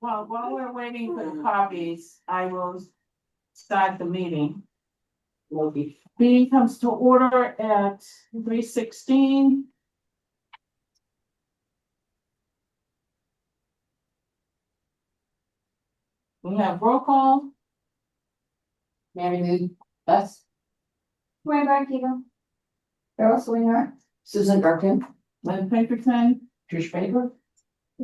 Well, while we're waiting for the copies, I will start the meeting. Meeting comes to order at 3:16. We have roll call. Mary Lou, us. Roy Barkiva. Carol Swinger. Susan Gerken. Lynn Pinkerton. Trish Baker.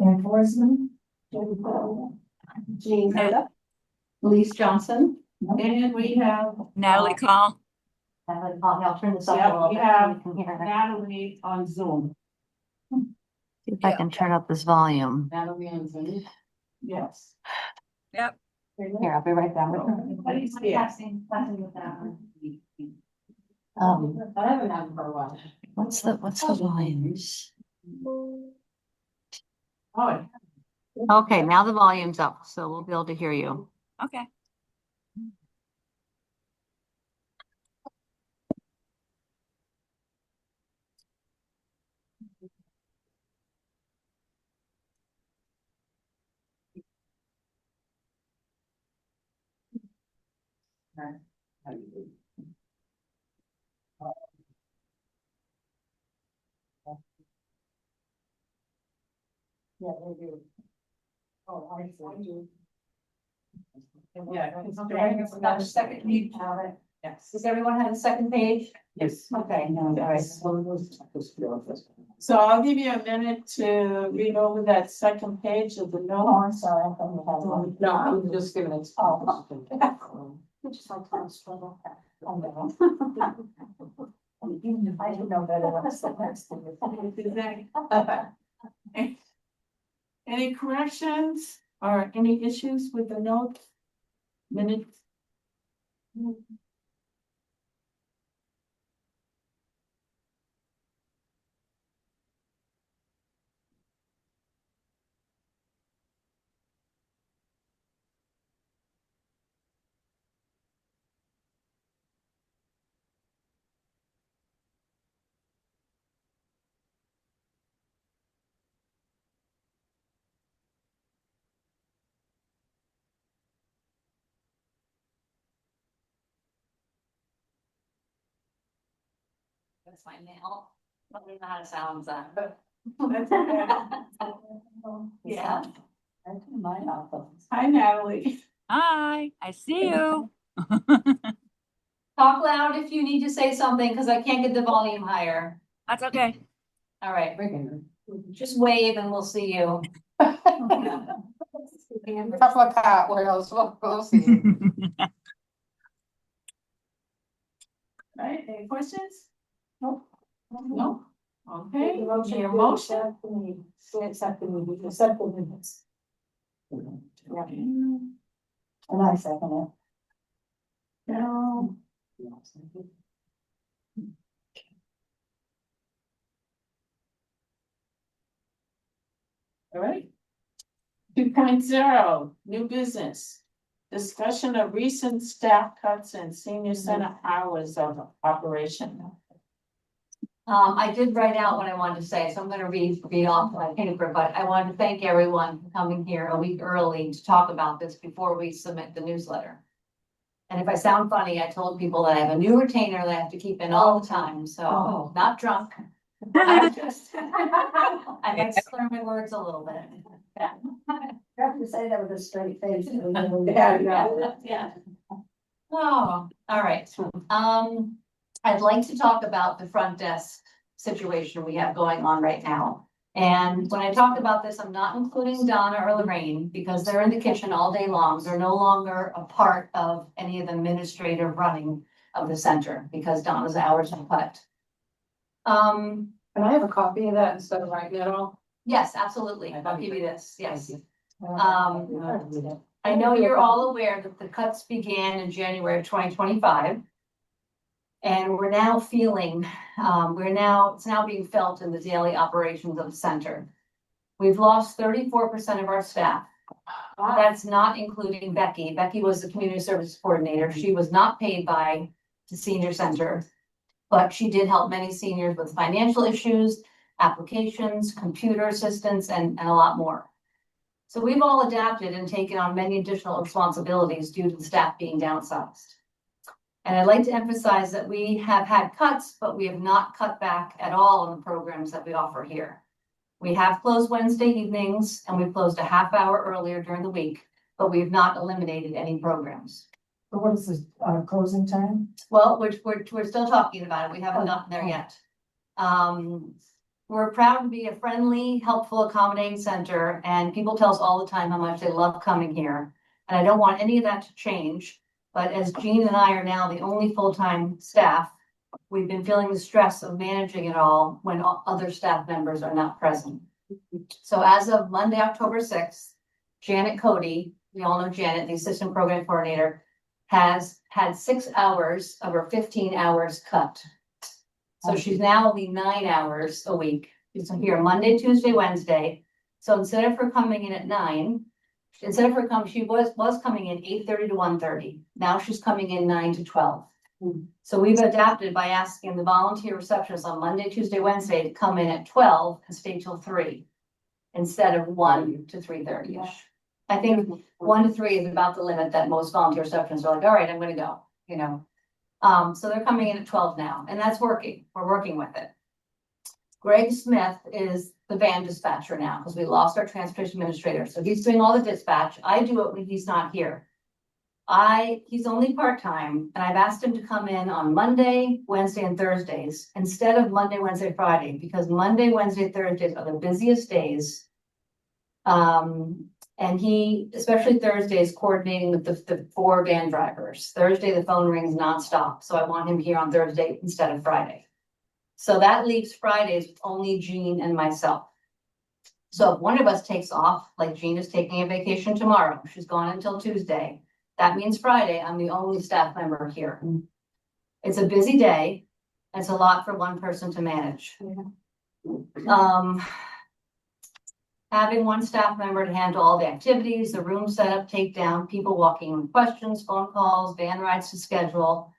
Ann Forsman. Jean Hoda. Elise Johnson. And we have Natalie Call. I'll turn this up a Yeah, little we bit. have so we can hear her. Natalie on Zoom. See if I can turn up this volume. Natalie and Zoom. Yes. Yep. Here, I'll be right down with her. Yeah. I haven't had them for a while. What's the volumes? Oh, Okay, now the volume's up, so we'll be able to hear you. Okay. Yeah, they do. Oh, I see. yeah. Got a second page. Yes. Does everyone have a second page? Yes. Okay, no, all right. So I'll give you a minute to read over that second page of the Oh, note. I'm sorry. I thought you had one. No, I'm just giving it. Oh. I just like to struggle. I know. I should know better when I sit next to you. Any corrections or any issues with the note? Minutes? That's my nail. I don't know how to sound that. That's okay. Yeah. My office. Hi, Natalie. Hi, I see you. Talk loud if you need to say something, because I can't get the volume higher. That's okay. All right, Freaking. just wave and we'll see you. Tough luck, Pat, what else? We'll see. Right, any questions? Nope. No? Okay, The motion. your motion? Accept the meeting, accept the minutes. Okay. And I second No. it. All right. 2.0, new business. Discussion of recent staff cuts and senior center hours of operation. I did write out what I wanted to say, so I'm gonna read off my paper, but I wanted to thank everyone for coming here a week early to talk about this before we submit the newsletter. And if I sound funny, I told people that I have a new retainer that I have to keep in all the time, so Oh. not drunk. I just, I like to clear my words a little bit. Yeah. You have to say that with a straight face. Yeah. Oh, all right. I'd like to talk about the front desk situation we have going on right now. And when I talk about this, I'm not including Donna or Lorraine because they're in the kitchen all day long. They're no longer a part of any of the administrative running of the center because Donna's hours are cut. Can I have a copy of that instead of writing it all? Yes, absolutely. I'll give you this. Yes. I know you're all aware that the cuts began in January of 2025. And we're now feeling, it's now being felt in the daily operations of the center. We've lost 34% of our staff. That's not including Becky. Becky was the community service coordinator. She was not paid by the senior center, but she did help many seniors with financial issues, applications, computer assistance, and a lot more. So we've all adapted and taken on many additional responsibilities due to the staff being downsized. And I'd like to emphasize that we have had cuts, but we have not cut back at all on the programs that we offer here. We have closed Wednesday evenings and we've closed a half hour earlier during the week, but we have not eliminated any programs. But what is the closing time? Well, we're still talking about it. We haven't gotten there yet. We're proud to be a friendly, helpful, accommodating center, and people tell us all the time how much they love coming here. And I don't want any of that to change, but as Jean and I are now the only full-time staff, we've been feeling the stress of managing it all when other staff members are not present. So as of Monday, October 6th, Janet Cody, we all know Janet, the assistant program coordinator, has had 6 hours of her 15 hours cut. So she's now only 9 hours a week. She's here Monday, Tuesday, Wednesday. So instead of her coming in at 9, she was coming in 8:30 to 1:30. Now she's coming in 9 to 12. So we've adapted by asking the volunteer receptionist on Monday, Tuesday, Wednesday to come in at 12 and stay till 3 instead of 1 to 3:30ish. I think 1 to 3 is about the limit that most volunteer receptionists are like, all right, I'm gonna go, you know. So they're coming in at 12 now, and that's working. We're working with it. Greg Smith is the van dispatcher now, because we lost our transportation administrator, so he's doing all the dispatch. I do it when he's not here. He's only part-time, and I've asked him to come in on Monday, Wednesday, and Thursdays instead of Monday, Wednesday, Friday, because Monday, Wednesday, Thursdays are the busiest days. And he, especially Thursdays, coordinating with the 4 van drivers. Thursday, the phone rings nonstop, so I want him here on Thursday instead of Friday. So that leaves Fridays with only Jean and myself. So if one of us takes off, like Jean is taking a vacation tomorrow, she's gone until Tuesday. That means Friday, I'm the only staff member here. It's a busy day. It's a lot for one person to manage. Having one staff member to handle all the activities, the room setup, takedown, people walking in with questions, phone calls, van rides to schedule.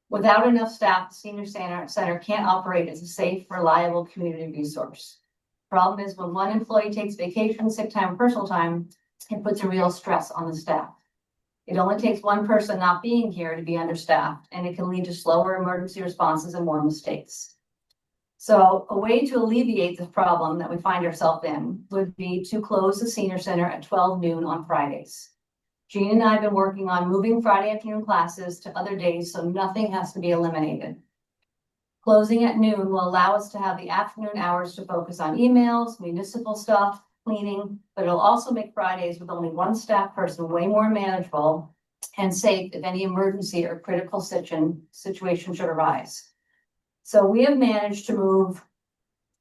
Without enough staff, the senior center can't operate as a safe, reliable community resource. Problem is when one employee takes vacation, sick time, personal time, it puts a real stress on the staff. It only takes one person not being here to be understaffed, and it can lead to slower emergency responses and more mistakes. So a way to alleviate this problem that we find ourselves in would be to close the senior center at 12 noon on Fridays. Jean and I have been working on moving Friday afternoon classes to other days so nothing has to be eliminated. Closing at noon will allow us to have the afternoon hours to focus on emails, municipal stuff, cleaning, but it'll also make Fridays with only one staff person way more manageable and safe if any emergency or critical situation should arise. So we have managed to move.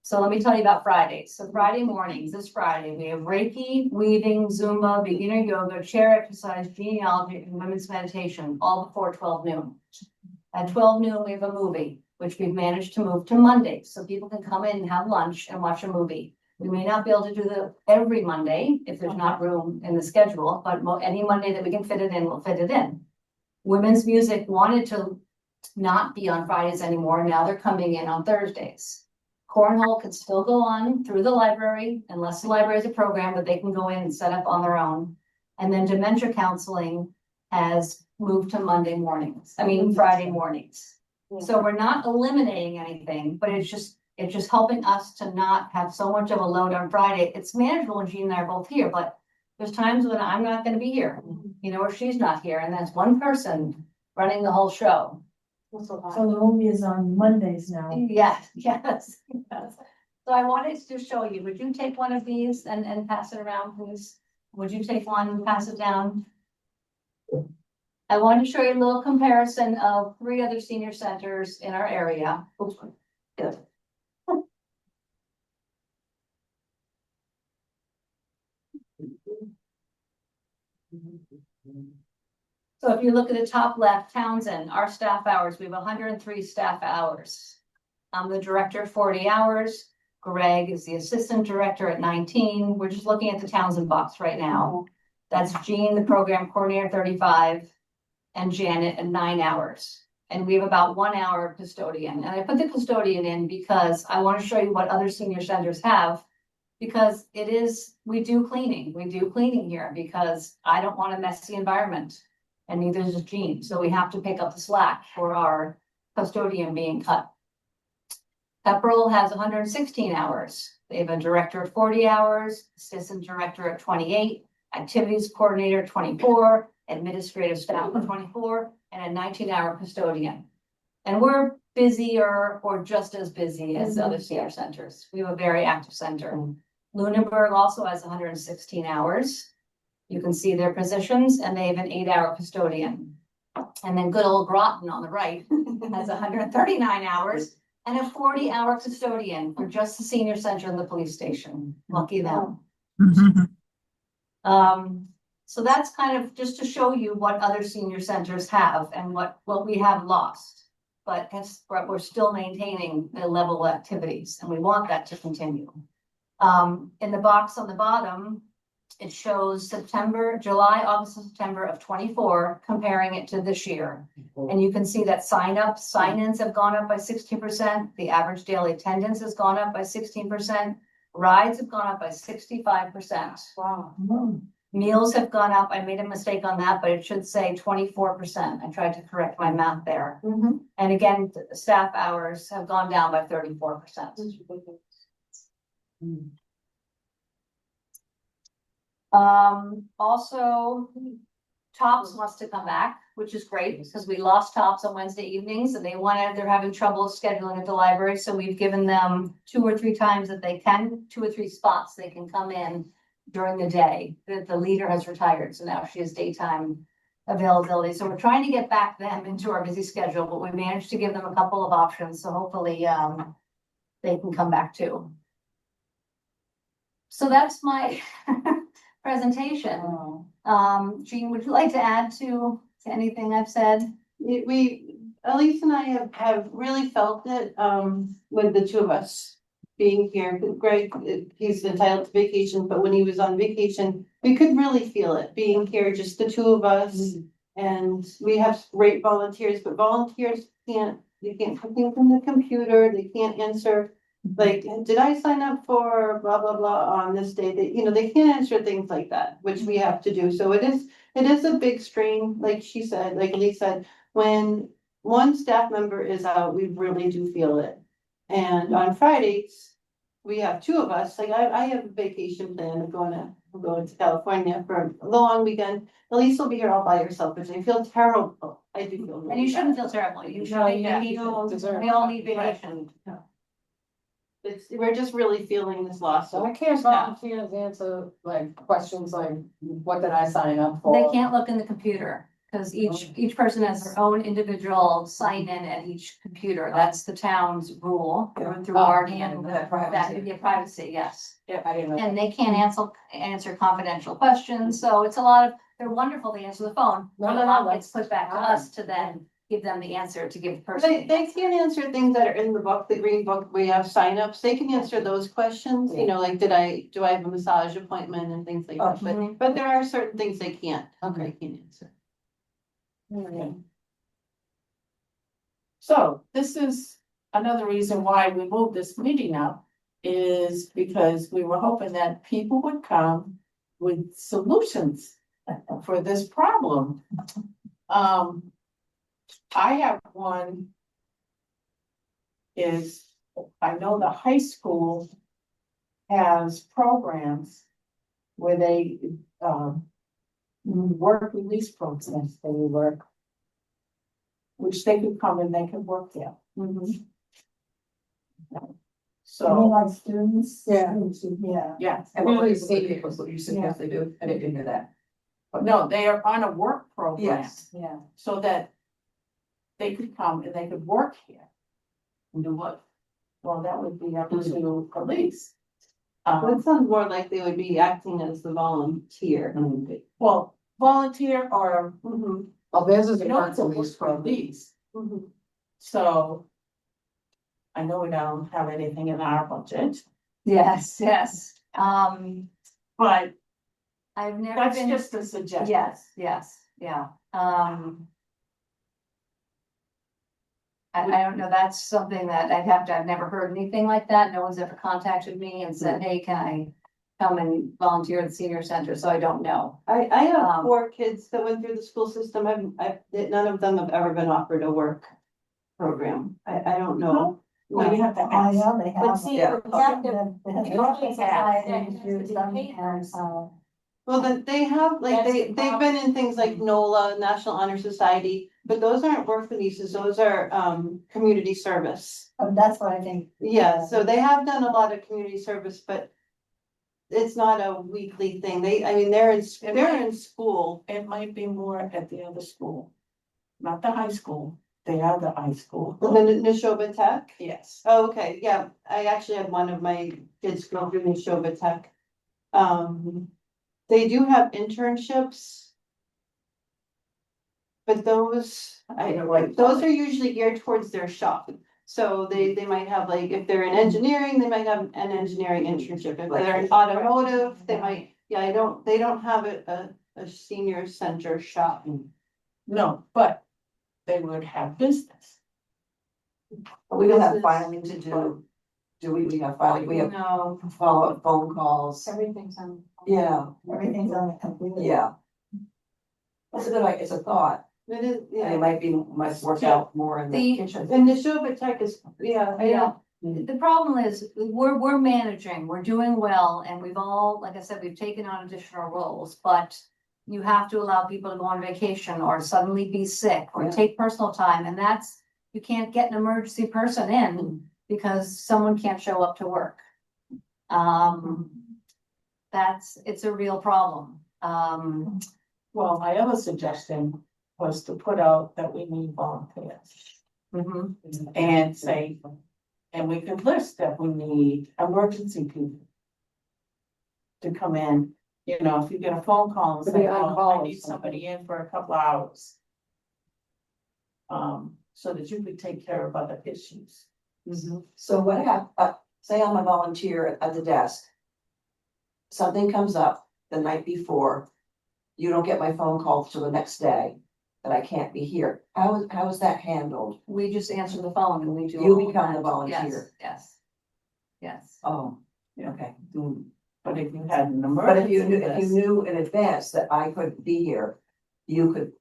So let me tell you about Fridays. So Friday mornings, this Friday, we have Reiki, weaving, Zumba, beginner yoga, chair exercise, genealogy, and women's meditation, all before 12 noon. At 12 noon, we have a movie, which we've managed to move to Monday, so people can come in and have lunch and watch a movie. We may not be able to do that every Monday if there's not room in the schedule, but any Monday that we can fit it in, we'll fit it in. Women's music wanted to not be on Fridays anymore. Now they're coming in on Thursdays. Cornhole can still go on through the library unless the library has a program that they can go in and set up on their own. And then dementia counseling has moved to Friday mornings. So we're not eliminating anything, but it's just helping us to not have so much of a load on Friday. It's manageable when Jean and I are both here, but there's times when I'm not going to be here, or she's not here, and that's one person running the whole show. So the movie is on Mondays now. Yes. So I wanted to show you, would you take one of these and pass it around, please? Would you take one and pass it down? I wanted to show you a little comparison of 3 other senior centers in our area. Good. So if you look at the top left, Townsend, our staff hours, we have 103 staff hours. I'm the director, 40 hours. Greg is the assistant director at 19. We're just looking at the Townsend box right now. That's Jean, the program coordinator, 35, and Janet at 9 hours. And we have about 1 hour custodian. And I put the custodian in because I want to show you what other senior centers have Because we do cleaning here because I don't want a messy environment. And neither does Jean, so we have to pick up the slack for our custodian being cut. Pepperell has 116 hours. They have a director at 40 hours, assistant director at 28, activities coordinator 24, administrative staff at 24, and a 19-hour custodian. And we're busier or just as busy as other senior centers. We have a very active center. Lunenburg also has 116 hours. You can see their positions, and they have an 8-hour custodian. And then good old Groton on the right has 139 hours and a 40-hour custodian for just the senior center and the police station. Lucky them. So that's kind of just to show you what other senior centers have and what we have lost. But we're still maintaining the level of activities, and we want that to continue. In the box on the bottom, it shows July, August, and September of 24, comparing it to this year. And you can see that sign-ins have gone up by 16%. The average daily attendance has gone up by 16%. Rides have gone up by 65%. Wow. Meals have gone up. I made a mistake on that, but it should say 24%. I tried to correct my math there. And again, staff hours have gone down by 34%. Also, Tops wants to come back, which is great because we lost Tops on Wednesday evenings and they're having trouble scheduling at the library. So we've given them 2 or 3 times that they can, 2 or 3 spots they can come in during the day. The leader has retired, so now she has daytime availability. So we're trying to get back them into our busy schedule, but we managed to give them a couple of options. So hopefully they can come back too. So that's my presentation. Jean, would you like to add to anything I've said? Elise and I have really felt it, with the 2 of us being here. Greg, he's entitled to vacation, but when he was on vacation, we could really feel it being here, just the 2 of us. And we have great volunteers, but volunteers they can't copy from the computer, they can't answer. Like, did I sign up for blah, blah, blah on this day? They can't answer things like that, which we have to do. So it is a big strain, like she said, like Elise said, when one staff member is out, we really do feel it. And on Fridays, we have 2 of us, like I have a vacation plan of going to California for the long weekend. Elise will be here all by herself, which I feel terrible. I do feel. And you shouldn't feel terrible. You should make that. We all need vacation. We're just really feeling this loss. So I can't volunteers answer like questions like, what did I sign up for? They can't look in the computer because each person has their own individual sign in at each computer. That's the town's rule through Guardian. That would be a privacy, yes. Yeah, I didn't know. And they can't answer confidential questions. So it's they're wonderful to answer the phone. No, A no, lot no, gets put back to us to then give them the answer to give the They person. can't answer things that are in the book, the green book, we have signups. They can answer those questions, like, do I have a massage appointment and things like that, but there are certain things they can't. They can't answer. So this is another reason why we moved this meeting up, is because we were hoping that people would come with solutions for this problem. I have one. I know the high school has programs where they work release programs, which they could come and they could work there. So, like students? Yeah. Yeah. yeah, And what would you what you suggest they do? I didn't hear that. but no, they are on a work program. Yes. Yeah. So that they could come and they could work here. And do what? Well, that would be up to police. It sounds more like they would be acting as the volunteer. Well, volunteer or, Oh, theirs is a it's a police work program. police. So. I know we don't have anything in our budget, Yes. but I've never that's been. just a suggestion. Yeah. I don't know, that's something that I've never heard anything like that. No one's ever contacted me and said, hey, can I come and volunteer at the senior center? So I don't know. I have Um, 4 kids that went through the school system. None of them have ever been offered a work program. I don't know. Well, you have to I ask. know they have. But see, Yeah. you have to, The always have. society do some, and, Well, then they have, like, That's the they've been in things like NOLA, National Honor Society, but those aren't work releases, those are, community service. that's what I think. Yeah, so they have done a lot of community service, but it's not a weekly thing. They're in school. It might be more at the other school, not the high school, the other high school. The Neshoba Tech? Yes. Oh, okay, yeah, I actually had one of my kids go through Neshoba Tech. They do have internships. But those are usually geared towards their shop. So they might have, like, if they're in engineering, they might have an engineering internship. If they're in automotive, they might, they don't have a senior center shop. No, but they would have business. We don't have filing to do we have filing, we have No, follow-up phone calls, everything's on. yeah, Everything's on the computer. yeah. That's a good, it's a thought, it is, and it yeah. might work out more in the The- kitchen. And Neshoba Tech is, yeah. Yeah, the problem is, we're managing, we're doing well, and we've all, like I said, we've taken on additional roles, but you have to allow people to go on vacation or suddenly be sick or Yeah. take personal time, and you can't get an emergency person in because someone can't show up to work. It's a real problem. Well, my other suggestion was to put out that we need volunteers Mhm. and say, and we could list that we need emergency people to come in. You know, if you get a phone call and To be say, on oh, call I or need something. somebody in for a couple hours. So that you could take care of other issues. So what say I'm a volunteer at the desk. Something comes up the night before, you don't get my phone call till the next day, that I can't be here. How is that handled? We just answer the phone and we do. You all of become that. the volunteer. Yes. Yes. Oh, Yeah. okay. But if you had an But if you emergency. knew in advance that I could be here, you could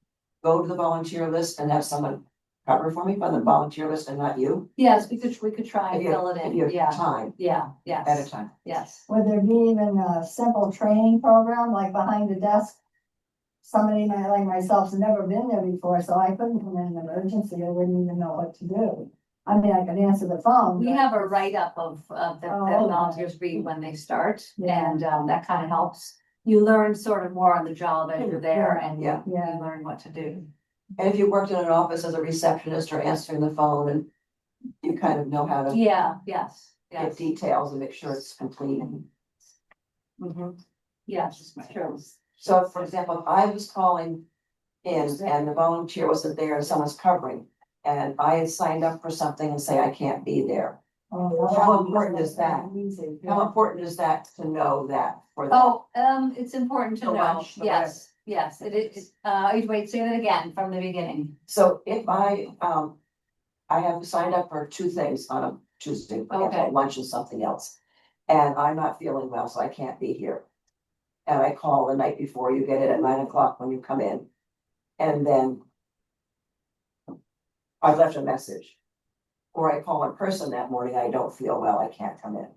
go to the volunteer list and have someone cover for me from the volunteer list and not you? Yes, we could try and If you fill it if in, you have yeah, time yeah, at a yes, time. yes. Would there be even a simple training program, like behind the desk? Somebody like myself's never been there before, so I couldn't come in an emergency, I wouldn't even know what to do. I mean, I could answer the phone. We but- have a write-up of that Oh, volunteers read when they start, Yeah. and that kind of helps. You learn sort of more on the job as you're there, and Yeah. you Yeah. learn what to do. And if you worked in an office as a receptionist or answering the phone and you kind of know how to Yeah, yes, get yes. details and make sure it's complete. Mhm. Yes, it's true. So for example, if I was calling in and the volunteer wasn't there and someone's covering, and I had signed up for something and say I can't be there, Oh, How important is that? Easy, how yeah. important is that to know that for that? Oh, it's important to The know, lunch, the yes, yes, it is, wait, say that again from the beginning. So if I have signed up for 2 things on a Tuesday, for example, Okay. lunch and something else. And I'm not feeling well, so I can't be here. And I call the night before, you get it at 9 o'clock when you come in. And then I've left a message. Or I call in person that morning, I don't feel well, I can't come in.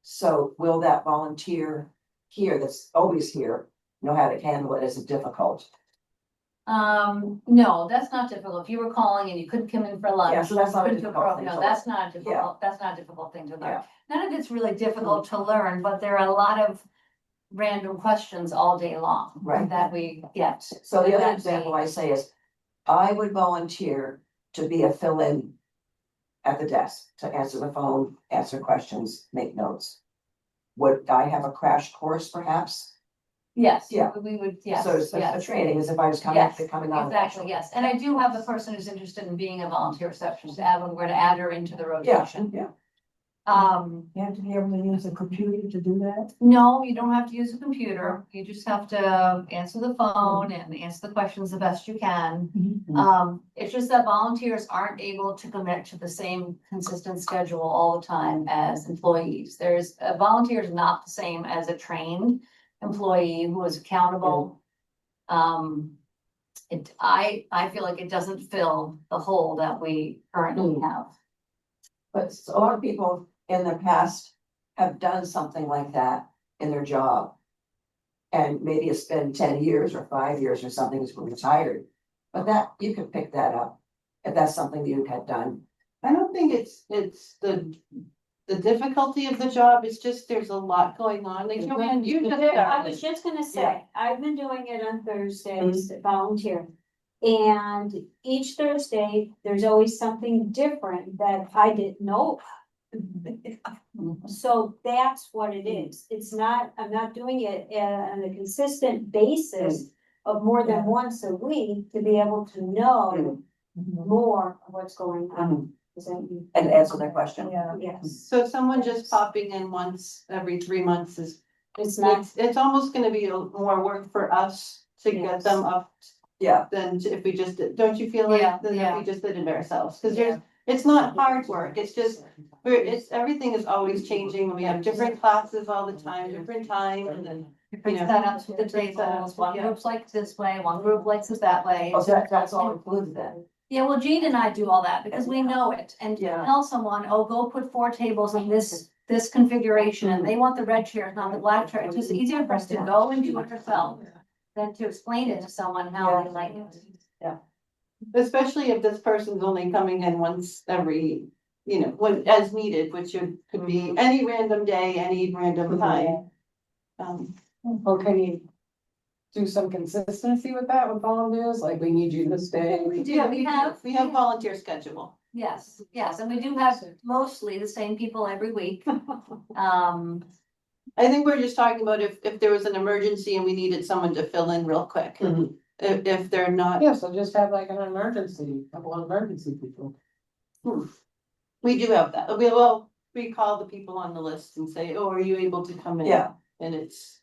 So will that volunteer here, that's always here, know how to handle it? Is it difficult? No, that's not difficult. If you were calling and you couldn't come in for lunch. Yeah, so that's not a couldn't do difficult thing No, to that's learn. not a difficult, that's not a difficult thing to learn. Yeah. None of it's really difficult to learn, but there are a lot of random questions all day long. Right. That we get. So the other That example we- I say is, I would volunteer to be a fill-in at the desk, to answer the phone, answer questions, make notes. Would I have a crash course perhaps? Yes. Yeah. We would, yes, So it's a yes. training as if I was coming Yes, on. exactly, yes. And I do have a person who's interested in being a volunteer receptionist. We're going to add her into the Yeah, rotation. yeah. You have to be able to use a computer to do that? No, you don't have to use a computer. You just have to answer the phone and answer the questions the best you can. It's just that volunteers aren't able to commit to the same consistent schedule all the time as employees. A volunteer is not the same as a trained employee who is accountable. I feel like it doesn't fill the hole that we currently have. But a lot of people in the past have done something like that in their job. And maybe it's been 10 years or 5 years or something, is retired. But that, you could pick that up if that's something you had done. I don't think it's the difficulty of the job, it's just there's a lot going on, like, Joanne, you just I was started. just gonna Yeah. say, I've been doing it on Thursdays, volunteering. And each Thursday, there's always something different that I didn't know about. So that's what it is. It's not, I'm not doing it on a consistent basis of more than once a week to be able to know more of what's going on. Is that you? And answer their question. Yeah. Yes, So someone just popping in once every 3 months is, it's not, it's almost gonna be more work for us to get Yes. them up Yeah, than if we just did, don't you feel Yeah, like, than if yeah. we just did it ourselves? Cause it's not hard work, it's just, everything is always changing, we have different classes all the time, different times, and Different Yeah. setups with the Different tables, setups, one yeah. group's like this way, one group likes it that way. oh, so that's all included then. Yeah, well, Jean and I do all that because we know it and Yeah. tell someone, oh, go put 4 tables in this configuration and they want the red chairs, not the black chair. It's just easier for us to go and do it ourselves than to explain it to someone how they like it. especially if this person's only coming in once every, when, as needed, which could be any random day, any random time. Or can you do some consistency with that with volunteers? Like, we need you this day. Yeah, we have- We have volunteer schedule. Yes, and we do have mostly the same people every week. I think we're just talking about if there was an emergency and we needed someone to fill in real quick. Mhm. If they're not, Yeah, so just have like an emergency, couple of emergency people. we do have that. We call the people on the list and say, oh, are you able to come in? Yeah, And it's,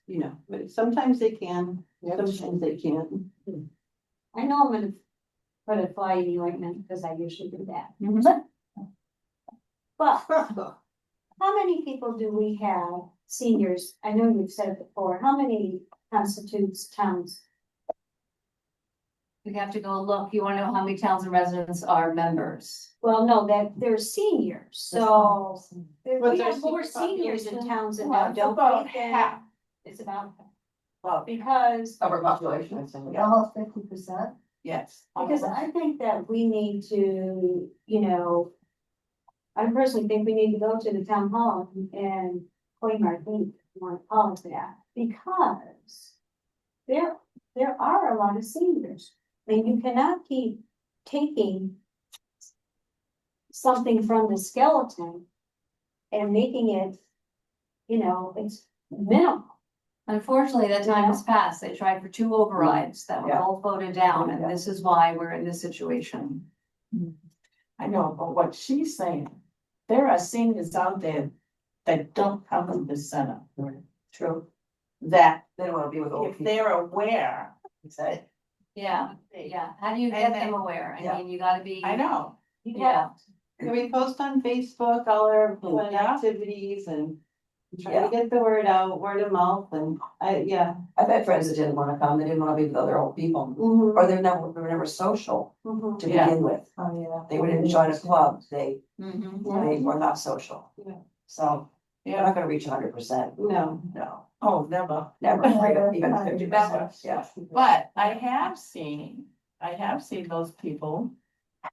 but sometimes they can, Yep. sometimes they can't. I know I'm gonna put a fly in the ointment because I usually do that. But how many people do we have, seniors? I know you've said it before, how many constitutes towns? We have to go look. You wanna know how many towns and residents are members? Well, no, that they're seniors, so What's we our have more senior seniors in population? Townsend Well, now, it's don't about we? Than- half. It's about, Well, because overpopulation, I think, yeah. Almost 50%. yes. Because I think that we need to, I personally think we need to go to the town hall and claim our thing, if you want to call it that, because there are a lot of seniors. I mean, you cannot keep taking something from the skeleton and making it, it's minimal. Unfortunately, that time has passed. They tried for 2 overrides that were Yeah. both voted down, and this is why we're in this situation. I know, but what she's saying, there are seniors out there that don't come to the center. True. That They don't wanna be with old if people. they're aware, Say, Yeah, how do you get And them then- aware? I yeah. mean, you gotta be. I know, Yeah, Can we post on Facebook all our fun Yeah. activities and try Yeah. to get the word out, word of mouth, and I've had friends that didn't wanna come, they didn't wanna be with other old people, Mhm, or they were never social mhm. to Yeah. begin with. Oh, yeah. They didn't join a club, they mhm. were not social. Yeah. So, we're yeah, not gonna reach 100%, No, no, oh, never. never, even 50%, yeah. But I have seen those people,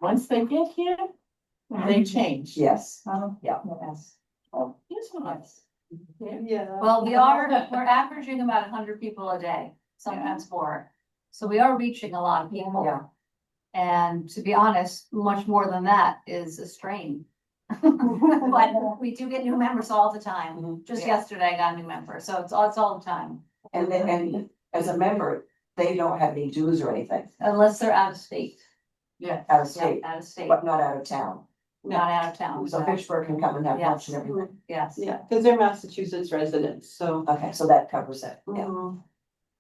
once they get here, they change. Yes, Yeah. yes. Oh, yes, yes. Yeah. yeah. Well, we're averaging about 100 people a day, sometimes more. So we are reaching a lot of people. Yeah. And to be honest, much more than that is a strain. But we do get new members all the time. Mhm. Just Yeah. yesterday I got a new member, so it's all the time, And as a member, they don't have any dues or anything, unless they're out of state. Yeah. out of Yeah, state, out of state. but not out of town. not out of town. So Fitchburg can come and have lunch Yes, and everything. yes. Yeah, because they're Massachusetts residents, so. Okay, so that covers it, yeah.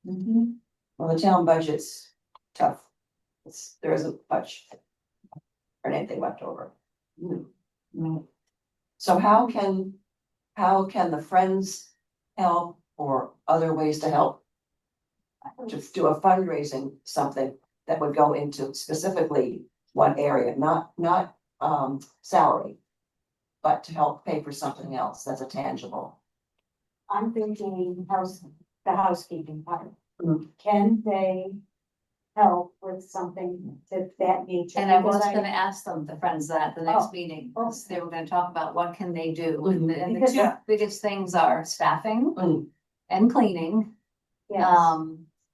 Mhm. Well, the town budget's tough. There isn't much. Or anything left over. So how can the Friends help or other ways to help? To do a fundraising, something that would go into specifically one area, not salary. But to help pay for something else that's a tangible. I'm thinking the housekeeping part. Mm. Can they help with something to that nature? And I was Because gonna ask them, the friends that at the next meeting, because they were gonna talk about what can they do, and the Because- two biggest things are staffing Mm. and cleaning. Yes,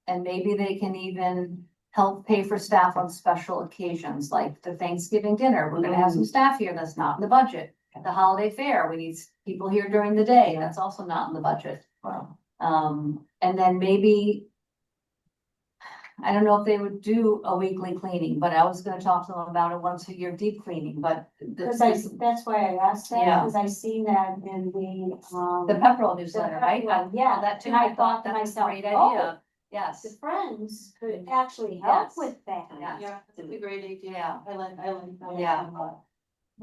And maybe they can even help pay for staff on special occasions, like the Thanksgiving dinner, we're gonna have some staff here, that's not in the budget. The holiday fair, we need people here during the day, that's also not in the budget. Wow. And then maybe. I don't know if they would do a weekly cleaning, but I was gonna talk to them about a once a year deep cleaning, but. because The that's why I asked that, Yeah. because I seen that in the Pepperell newsletter, right? Pepperell, yeah, That too, and I I thought thought to that's a myself, great oh, idea, yes, the friends could actually help Yes. with that. Yeah. Yeah, that's a great idea. Yeah. I like that. Yeah.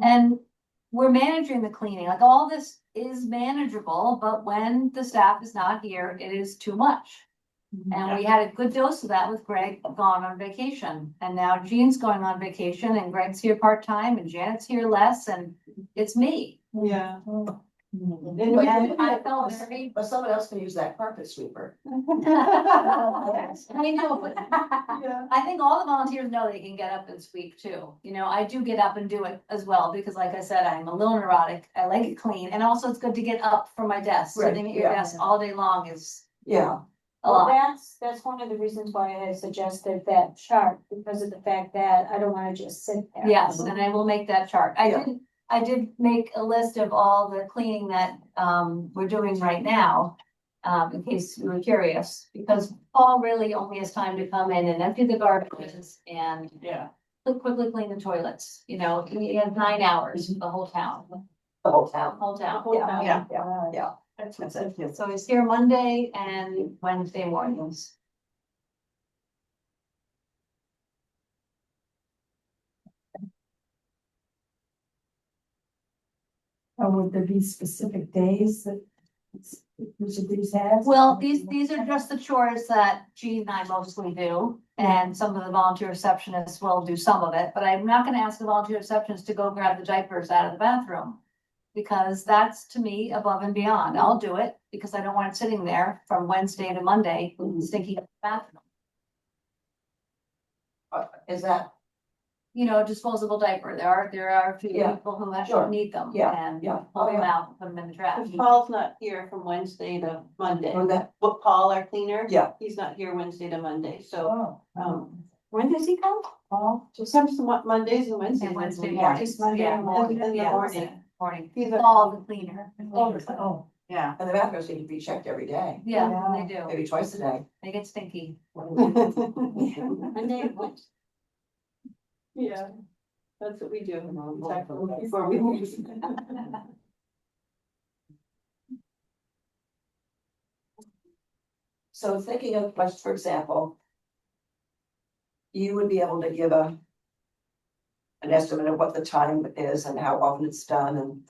And we're managing the cleaning, like all this is manageable, but when the staff is not here, it is too much. And we had a good dose of that with Greg gone on vacation, and now Jean's going on vacation, and Greg's here part-time, and Janet's here less, and it's me. Yeah. But And I felt very. But someone else can use that carpet sweeper. I know, but Yeah. I think all the volunteers know they can get up and sweep too. You know, I do get up and do it as well, because like I said, I'm a little neurotic. I like it clean, and also it's good to get up from my desk. Right, Sitting at your yeah. desk all day long is Yeah, a Well, lot. that's one of the reasons why I suggested that chart, because of the fact that I don't wanna just sit there. Yes, and I will make that chart. Yeah. I did make a list of all the cleaning that we're doing right now. In case you were curious, because Paul really only has time to come in and empty the garbage and Yeah. quickly clean the toilets. You know, he has 9 hours, the whole town, the whole town. whole town. Yeah, Yeah. yeah, that's it. So he's here Monday and Wednesday mornings. Or would there be specific days that each of these has? Well, these are just the chores that Jean and I mostly do, and some of the volunteer receptionists will do some of it, but I'm not gonna ask the volunteer receptionist to go grab the diapers out of the bathroom. Because that's to me above and beyond. I'll do it because I don't want it sitting there from Wednesday to Monday stinking in the bathroom. Is that, You know, disposable diaper, there are a few Yeah, people who sure. actually need them Yeah, and yeah. pull them Oh, yeah. out and put them in the trash. If Paul's not here from Wednesday to Monday, or that, but Paul, our cleaner. Yeah. He's not here Wednesday to Monday, so, Oh, when does he come? Paul, Just some Mondays and Wednesdays. And Wednesday Yeah. morning. Just Monday Yeah, morning. In the yeah, morning. Morning, He's a- Paul the cleaner. oh, Yeah. and the bathrooms need to be checked every day, Yeah, they do, maybe twice a day. they get stinky. Monday and Wednesday. Yeah, that's what we do. Before we leave. So thinking of, like, for example, you would be able to give an estimate of what the time is and how often it's done and,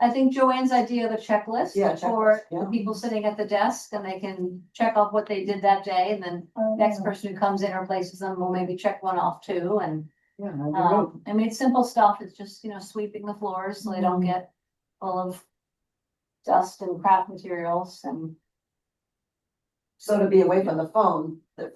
I think Joanne's idea of a checklist. Yeah, For checklist, yeah. the people sitting at the desk, and they can check off what they did that day, and then next person who comes in or replaces them will maybe check one off too, and. Yeah. I mean, it's simple stuff, it's just, you know, sweeping the floors so they don't get full of dust and craft materials and, so to be away from the phone, that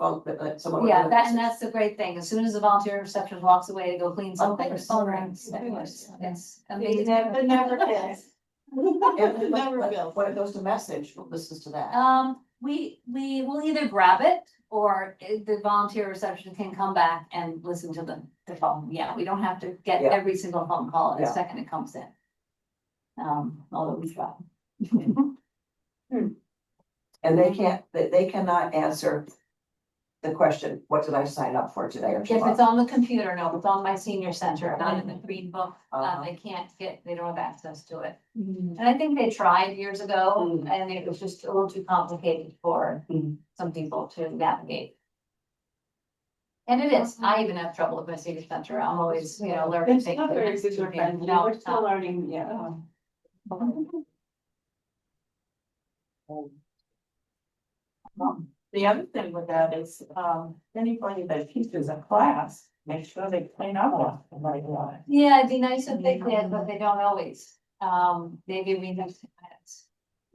someone. would yeah, do that, it. and that's the great thing, as soon as the volunteer receptionist walks away to go clean something, the course. phone rings. Of course. It's It amazing. never fails. And Never like, fails. when it goes to message, listens to that. We will either grab it, or the volunteer reception can come back and listen to the phone, yeah, we don't have to get Yeah. every single phone call the Yeah. second it comes in. Although we try. And they can't, they cannot answer the question, what did I sign up for today or If it's tomorrow? on the computer, no, it's on my senior center, not in the green book, Uh-huh. they can't get, they don't have access to it. And I think they tried years ago, Mm. and it was just a little too complicated for Mm. some people to navigate. And it is, I even have trouble with my senior center, I'm always, learning. It's not very user friendly, No, we're it's still not. learning, yeah. The other thing with that is, anybody that teaches a class, make sure they clean up after like that. Yeah, it'd be nice if they did, but they don't always, they give me those minutes.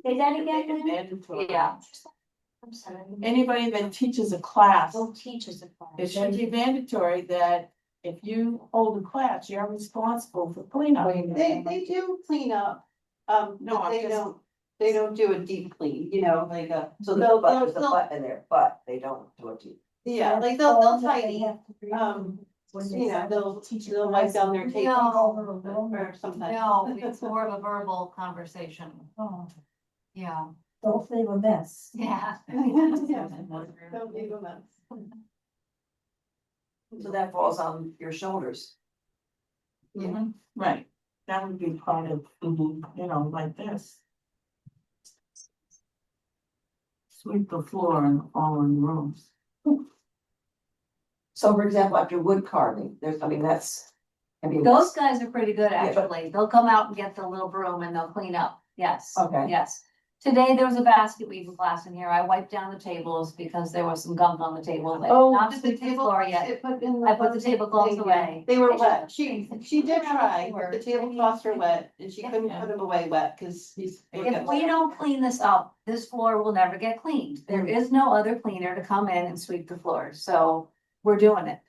Say that again, Lynn? Mandatory. Yeah. I'm sorry. Anybody that teaches a class, Oh, teachers a class. it should be mandatory that if you hold a class, you're responsible for cleanup. They do clean up, No, but I'm just- they don't do a deep clean, like So they'll, there's a they'll, butt in there, but they don't do it to you. yeah, like they'll tidy, they'll wipe down their table No. or sometimes. No, it's more of a verbal conversation, Oh, yeah, don't leave a mess. yeah. Don't leave a mess. So that falls on your shoulders. Mhm. Right, that would be part of, like this. Sweep the floor in the following rooms. So for example, after wood carving, Those that's, guys are pretty good, Yeah, but- actually. They'll come out and get the little broom and they'll clean up. Yes. Okay. Yes. Today, there was a basket weaving class in here. I wiped down the tables because there was some gunk on the table. Not Did to the floor yet. I put the tablecloths away. They were I wet. should- She did try, Were. but the tablecloths were wet and she couldn't put them away wet because If we don't clean this up, this floor will never get cleaned. There Mm. is no other cleaner to come in and sweep the floor, so we're doing it.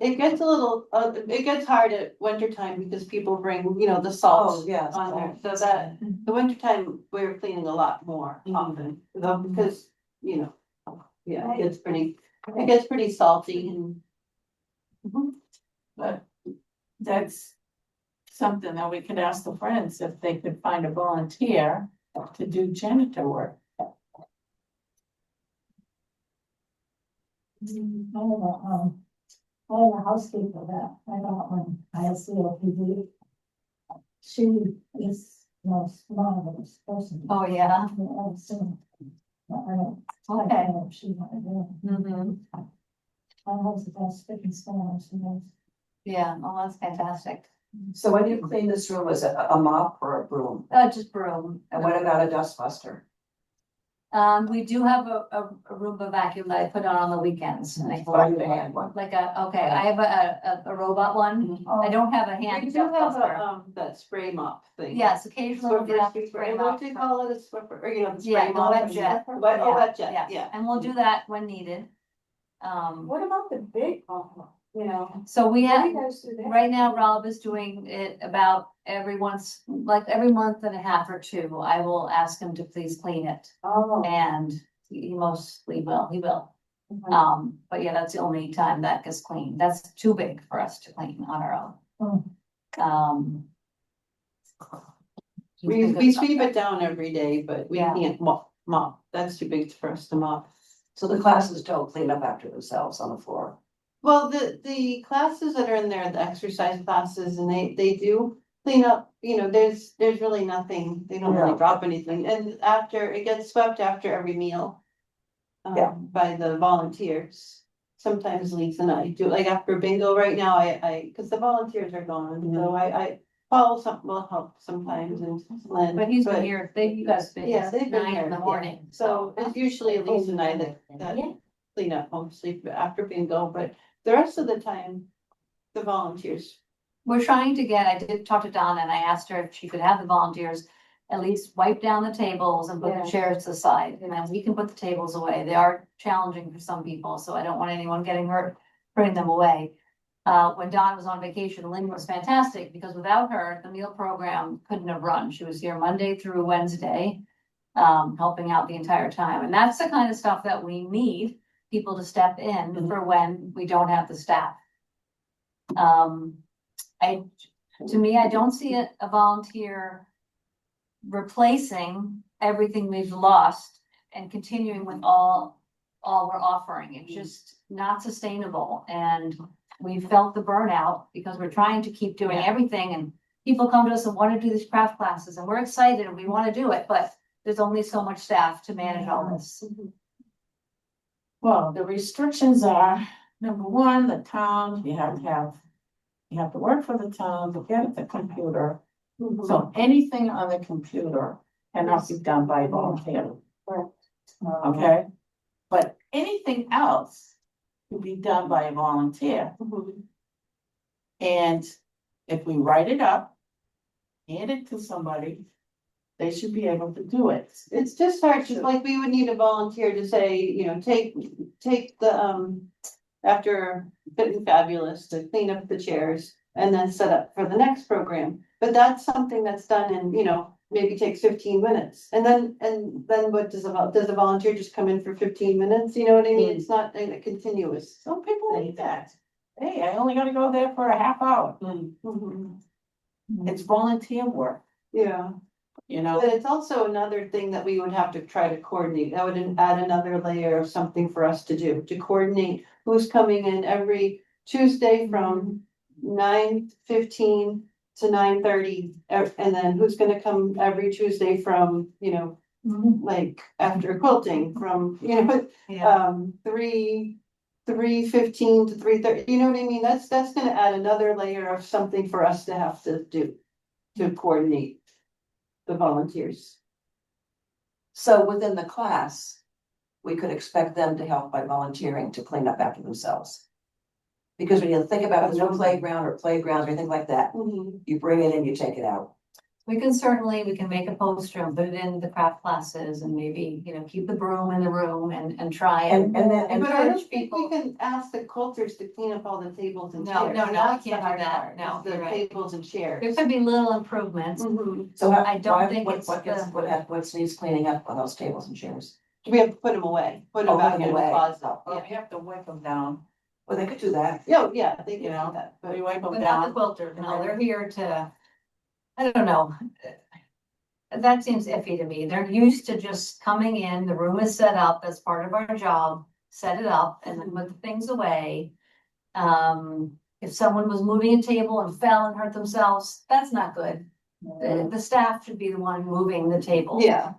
it gets a little, it gets hard at winter time because people bring, the oh, salt yes. on there. So that, the winter time, we're cleaning a lot more often, though, because, yeah, it gets pretty salty and. But that's something that we could ask the friends if they could find a volunteer to do janitor work. I have a housekeeper that I got when I had COPD. She is the most marvelous person. Oh, yeah. I've ever seen. But I don't, I Okay. don't know if she might do. Mhm. I was the best speaking Spanish, she knows. Yeah, oh, that's fantastic. So when you clean this room, is it a mop or a broom? Just broom. And what about a dustbuster? We do have a Roomba vacuum that I put on the weekends. And I But I need a hand one. Like I have a robot one. I don't have a hand. We do have dustbuster. that spray mop thing. Yes, occasionally we'll get out the Swiffer, spray what mop. do you call it, a Swiffer, or the Yeah, spray the mop? wet jet. Wet, oh, wet jet, yeah. And we'll do that when needed. What about the big, So we what do have, you guys do there? right now Rob is doing it about every month and a half or two. I will ask him to please clean it. Oh. And he mostly will, he will. But yeah, that's the only time that gets cleaned. That's too big for us to clean on our own. We sweep it down every day, but we Yeah. can't mop, that's too big for us to mop. So the classes don't clean up after themselves on the floor. Well, the classes that are in there, the exercise classes, and they do clean up, there's really nothing, they don't really Yeah. drop anything, and after, it gets swept after every meal. Yeah. By the volunteers. Sometimes Lisa and I do, like after bingo right now, cause the volunteers are gone, so I Paul will help sometimes and Lynn. But he's been here, you guys been Yeah, here they've been 9 here in the yeah. morning, So it's usually Lisa and I that clean up mostly after bingo, but the rest of the time, the volunteers. We're trying to get, I did talk to Donna and I asked her if she could have the volunteers at least wipe down the tables and put Yeah. the chairs to the side, and then we can put the tables away. They are challenging for some people, so I don't want anyone getting hurt putting them away. When Dawn was on vacation, Lynn was fantastic because without her, the meal program couldn't have run. She was here Monday through Wednesday, helping out the entire time. And that's the kind of stuff that we need people to step in for when we don't have the staff. To me, I don't see a volunteer replacing everything we've lost and continuing with all all we're offering. It's just not sustainable. And we felt the burnout because we're trying to keep doing everything, and people come to us and want to do these craft classes, and we're excited and we want to do it, but there's only so much staff to manage all this. Well, the restrictions are, number one, the town, you have to work for the town to get the computer. So anything on the computer cannot be done by volunteer. Okay? But anything else can be done by a volunteer. And if we write it up, hand it to somebody, they should be able to do it. It's just hard, just like we would need a volunteer to say, you know, take the, after Fit and Fabulous to clean up the chairs and then set up for the next program. But that's something that's done in, you know, maybe takes 15 minutes. And then what does a volunteer just come in for 15 minutes? You know what I mean? It's not a continuous. Some people need that. Hey, I only gotta go there for a half hour. It's volunteer work, Yeah. you know? But it's also another thing that we would have to try to coordinate. That would add another layer of something for us to do, to coordinate who's coming in every Tuesday from 9:15 to 9:30. And then who's gonna come every Tuesday from, you know, like after quilting from, you know, Yeah. 3:15 to 3:30, you know what I mean? That's gonna add another layer of something for us to have to do, to coordinate the volunteers. So within the class, we could expect them to help by volunteering to clean up after themselves. Because when you think about the no playground or playground or anything like that, you bring it in, you take it out. We can make a poster and put it in the craft classes and maybe, you know, keep the broom in the room and try And then, and But I don't encourage think we people. can ask the quilters to clean up all the tables and No, chairs. no, no, we That's the can't do hard that. part, No, is the you're right. tables and chairs. There could be little improvements. Mhm. so I don't think it's what needs cleaning up on those tables and chairs? We have to put them away, put them Oh, back put in 'em the away. closet. Well, we have to wipe them down. Well, they could do that. Yeah, they You can know, do that, We but wipe them But not the down. quilters, no, they're here to, I don't know. That seems iffy to me. They're used to just coming in, the room is set up as part of our job, set it up and then put the things away. If someone was moving a table and fell and hurt themselves, that's not good. The staff should be the one moving the table. yeah.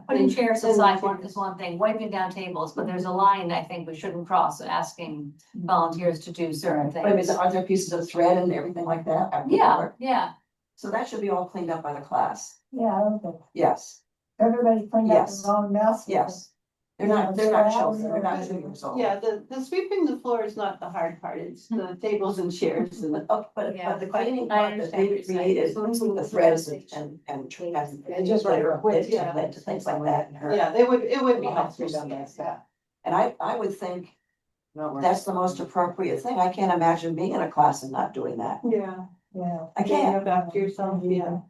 Putting chairs And- aside is one thing, wiping down tables, but there's a line I think we shouldn't cross, asking volunteers to do certain But I mean, things. aren't there pieces of thread and everything like that? after the Yeah, work? yeah. So that should be all cleaned up by the class. Yeah, okay. Yes, Everybody cleaned up Yes. their own mess. yes. They're not children, they're not 2 years old. Yeah, the sweeping the floor is not the hard part, it's the tables and chairs and the. Oh, but Yeah, the but cleaning I part that understand they what you're saying. created, So it's the threads and just write her a quiz, yeah. led to things like that. Yeah, it would be Well, that's helpful. redundant, yeah. And I would think that's the most appropriate thing. I can't imagine being in a class and not doing that. Yeah. Yeah. I Cleaning can't. up after yourself, yeah.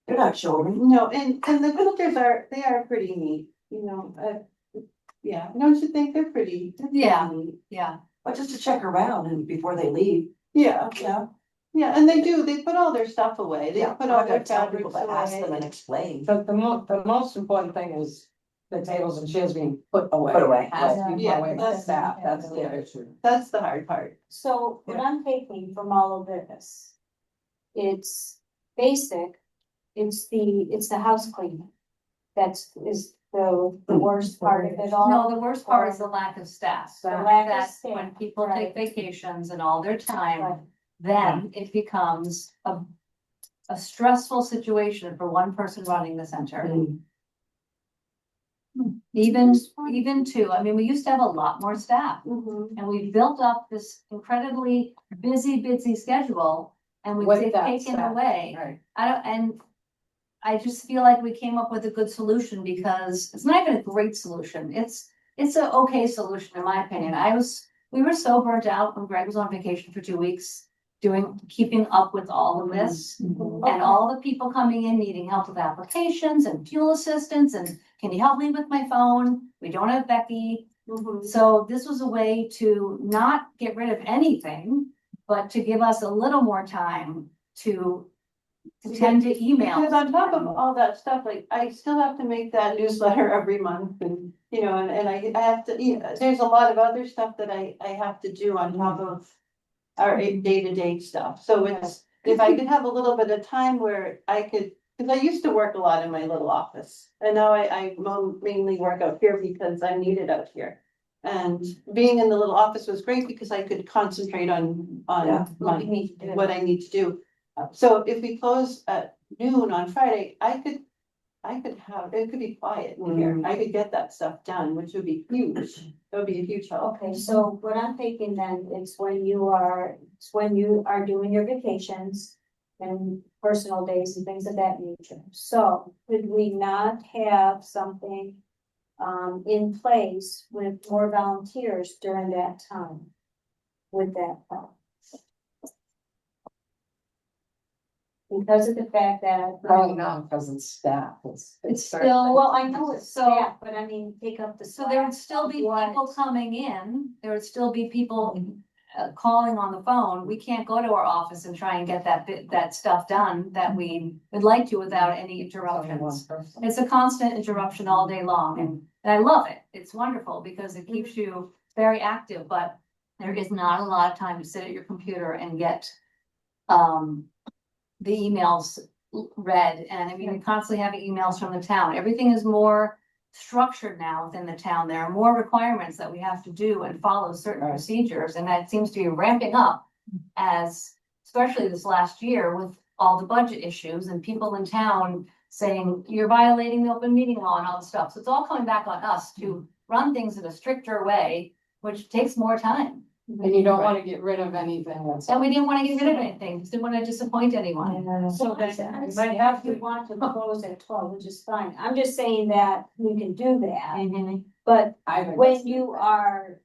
They're not children. No, and the quilters they are pretty neat, you know, yeah, don't you think they're pretty? Yeah. Yeah, But just to check around and before they leave, Yeah, yeah. yeah, and they put all their stuff away, they Yeah, put I'm all not their gonna tell people fabrics to ask them and away. explain. But the most important thing is the tables and chairs being put away. Put away. Has to be put Yeah, away by that's- staff, that's the issue. That's the hard part. So what I'm taking from all of this, it's basic, it's the house cleaning. Is the worst part of it all. no, the worst part is the lack of staff. The lack of That staff, when people take right. vacations and all their Right. time, then it becomes a stressful situation for one person running the center. Even two, I mean, we used to have a lot more staff. Mhm. And we built up this incredibly busy schedule and With we've that taken staff, away. Right. I just feel like we came up with a good solution because it's not even a great solution. It's an okay solution in my opinion. We were so burnt out when Greg was on vacation for 2 weeks keeping up with all of this. And all the people coming in needing help with applications and fuel assistance and can you help me with my phone? We don't have Becky. So this was a way to not get rid of anything, but to give us a little more time to tend to email. Because on top of all that stuff, like, I still have to make that newsletter every month and you know, and I have to, you know, there's a lot of other stuff that I have to do on top of our day-to-day stuff. So it's, if I could have a little bit of time where I could, because I used to work a lot in my little office. And now I mainly work out here because I'm needed out here. And being in the little office was great because I could concentrate on What we need to do. what I need to do. So if we close at noon on Friday, I could have, it could be quiet in here. I could get that stuff done, which would be huge. That would be a huge help. Okay, so what I'm thinking then is when you are doing your vacations and personal days and things of that nature. So could we not have something in place with more volunteers during that time? With that help? Because of the fact that. Probably not because it's staff, It's still, Well, I know it's So- staff, but I mean, take up the. so there would still be slack of people what- coming in, there would still be people calling on the phone. We can't go to our office and try and get that stuff done that we would like to without any interruptions. It's a constant interruption all day long, and I love it. It's wonderful because it keeps you very active, but there is not a lot of time to sit at your computer and get the emails read. And I mean, you're constantly having emails from the town. Everything is more structured now within the town. There are more requirements that we have to do and follow certain procedures, and that seems to be ramping up as, especially this last year with all the budget issues and people in town saying you're violating the open meeting law and all this stuff. So it's all coming back on us to run things in a stricter way, which takes more time. And you don't want to get rid of anything that's. And we didn't want to get rid of anything, just didn't want to disappoint anyone. So you might have to want to close at 12, which is fine. I'm just saying that we can do that. But I think when that's- you are,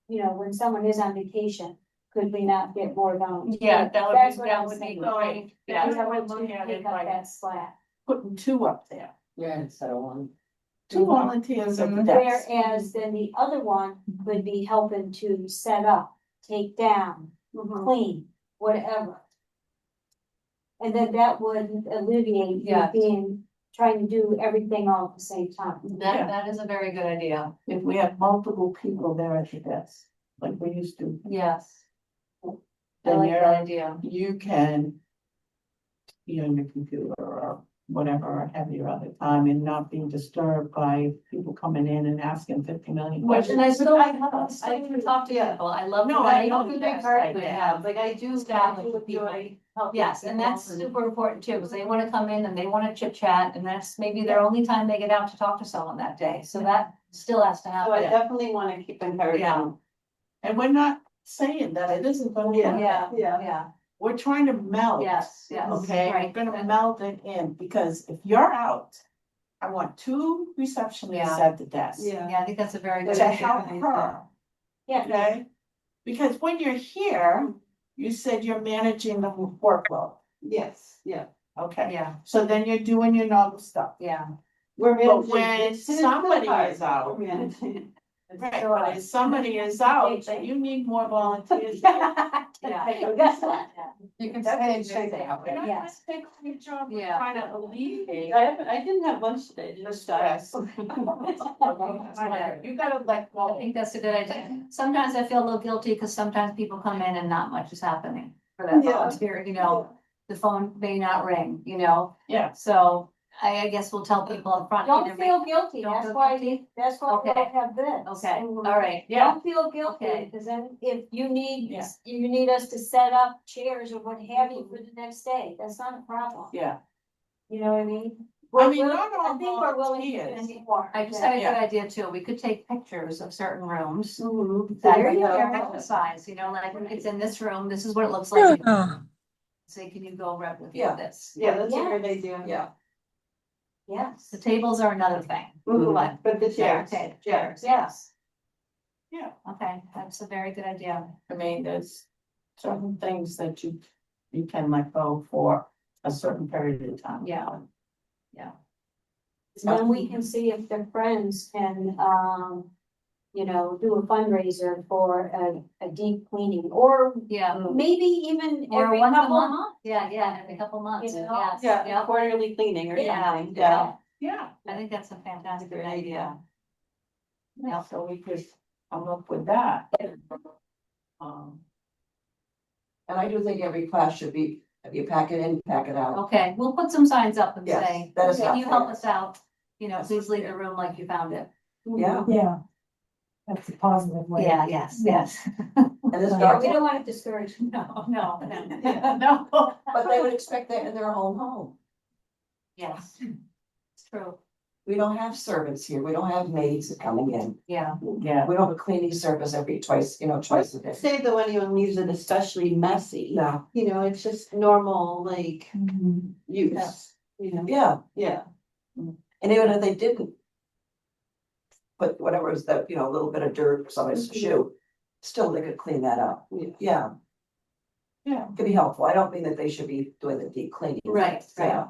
you know, when someone is on vacation, could we not get more volunteers? Yeah, that would That's be, what that I'm would be saying. great. Because Yeah, I want Look to at pick it up like- that slack. Putting two up there, Yeah, instead of one. two volunteers at the desk. Whereas then the other one could be helping to set up, take down, clean, whatever. And then that would alleviate you Yeah. trying to do everything all at the same time. that is a very good idea. If we have multiple people there at the desk, like we used to, Yes. I then like that you're, idea. you can be on your computer or whatever, or have your other time and not being disturbed by people coming in and asking 50 million Which, and I questions. still, I- I can talk to yeah. people. I love. No, the I way know you the do big this. part I They have- have, like I do Establish with enjoy helping. Yes, and people. that's super important too, because they want to come in and they want to chit chat, and that's maybe their only time they get out to talk to someone that day. So that still has to So I happen. definitely want to keep encouraging. Yeah. And we're not saying that it isn't gonna Yeah. happen. Yeah, Yeah. yeah, We're trying to melt. yes, yes. Okay, we're Right. gonna melt it in, because if you're out, I want two receptionists Yeah. at the desk. Yeah. Yeah, I think that's a very good To idea. help her, Yeah, okay? Because when you're here, you said you're managing the workload, Yes, yeah. okay? Yeah, So then you're doing your normal stuff. yeah. We're But managing- when it's still somebody hard. is out- We're managing. Right, but if somebody is out, then you need more volunteers. You can stay and shake it out. We're not gonna Yes. take on your job, we're Yeah. trying to alleviate I didn't have lunch today, the just stress. stress. You gotta let I go. think that's a good idea. Sometimes I feel a little guilty because sometimes people come in and not much is happening for that Yeah. volunteer, you know, the phone may not ring, you know, Yeah, so I guess we'll tell people up front. Don't either feel guilty, don't that's feel why, guilty? that's why we Okay. have this. Okay, all right, yeah, Don't feel guilty, Okay. because then if you need, Yeah. you need us to set up chairs or what have you for the next day, that's not a problem. yeah. You know what I mean? I mean, We're- not all I think we're willing to do volunteers. any more. I just had a good idea too. We could take pictures of certain rooms. Mhm. That There you are go. exercise, you know, like it's in this room, this is what it looks like. Oh, Say, can you go replicate Yeah. this? Yeah, that's a Yeah. great idea. Yeah. Yes. The tables are another thing. Mhm. But the Yeah, chairs. okay, Yeah. chairs, yes. Yeah. Okay, that's a very good idea. I mean, there's certain things that you can let go for a certain period of time. Yeah. Then we can see if the friends can, you know, do a fundraiser for a deep cleaning, or Yeah, maybe even Or every once a couple of month. months. yeah, every couple months, You know? yes. Yeah, Yep. quarterly cleaning or Yeah, something, yeah. Yeah, I think that's a fantastic Great idea. yeah, so we could come up with that. Um, And I do think every class should be, if you pack it in, pack it out. Okay, we'll put some signs up and Yes, say, that is if not you help fair. us out, you know, That's please leave fair. the room like you found it. Yeah, Yeah. That's a positive way. Yeah, yes, yes. and this Yeah, dark, we don't want to discourage. No, no, Yeah, no. but they would expect that in their home. yes. It's true, We don't have servants here, we don't have maids coming in, yeah. Yeah, we don't have a cleaning service twice a day. Say that when anyone leaves it especially messy, No, you know, it's just normal, like, Mhm. use, you know, yeah, yeah. and even if they didn't. Put whatever is that, a little bit of dirt or somebody's shoe, still they could clean that up, Yeah. yeah, yeah, could be helpful, I don't mean that they should be doing the deep cleaning. Right, Yeah,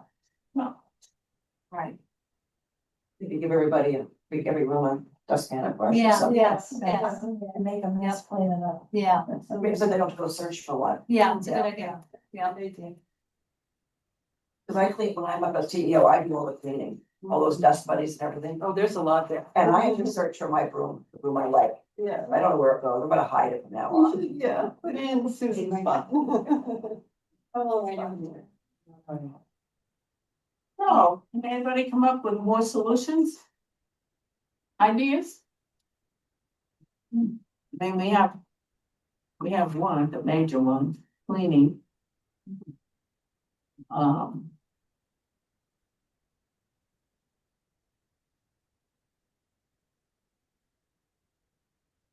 no, Right. if you give everybody, every room a dustpan and brush or Yeah, something. yes, yes, And make a mess, clean it up. yeah, Because then they don't have to go search for one. yeah, it's a good idea, yeah. Cause I clean, when I'm up as CEO, I do all the cleaning, all those dust bunnies and everything. Oh, there's a lot there. And I have to search for my broom, the broom I like. Yeah. I don't know where it goes. I'm gonna hide it from now on. Yeah, put it in Susan's spot. Oh, I know. no, can anybody come up with more solutions? Ideas? I mean, we have one, the major one, cleaning. Um.